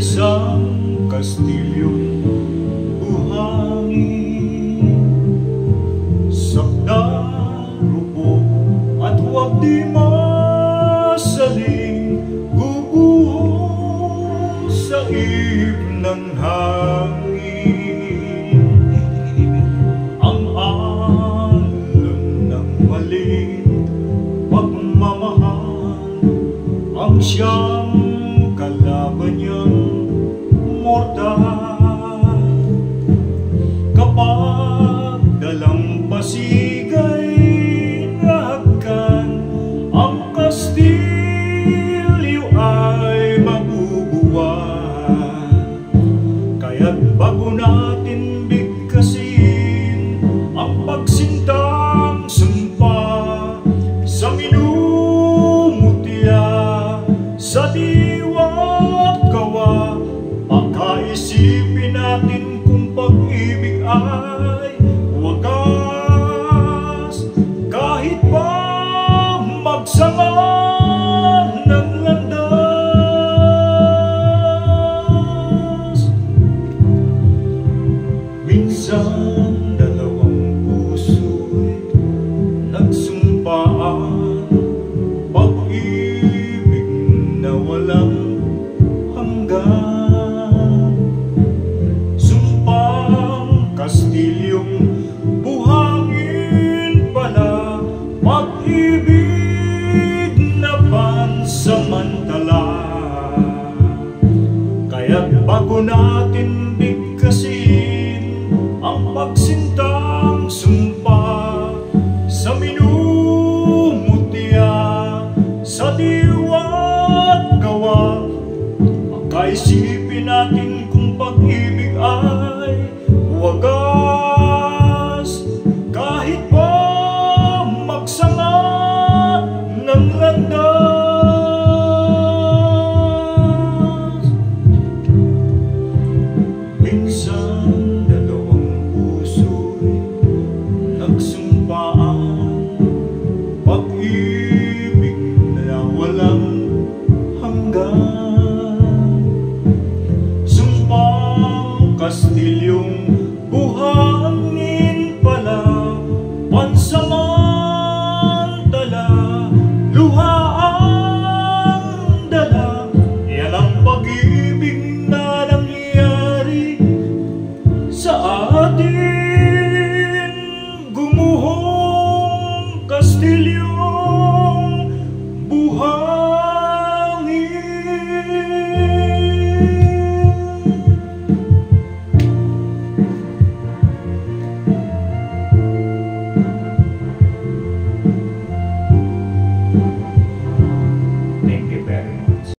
isang kastilyong buhangin, sakda, rubo at huwag di masaling guguho sa ihip ng hangin. Ang alon ng maling pagmamahal ang siyang kalaban niyang mortal. Kapag dalampasig ay nahagkan, ang kastilyo ay mabubuwal. Kaya't bago natin bigkasin ang pagsintang sumpa sa minumutya, sa diwa't gawa, pakaisipin natin kung pag-ibig ay wagas. Kahit pa magsama ng landas, minsan dalawang puso'y nagsumpaan, pag-ibig na walang hanggan. Sumpang kastilyong buhangin pala, pag-ibig na pansamantala. Kaya't bago natin bigkasin ang pagsintang sumpa sa minumutya, sa diwa't gawa, pakaisipin natin kung pag-ibig ay wagas. Kahit pa magsama ng landas, minsan dalawang puso'y nagsumpaan, pag-ibig na walang hanggan. Sumpang kastilyong buhangin pala, pansamantala, luha ang dala. Yan ang pag-ibig na nangyari sa atin.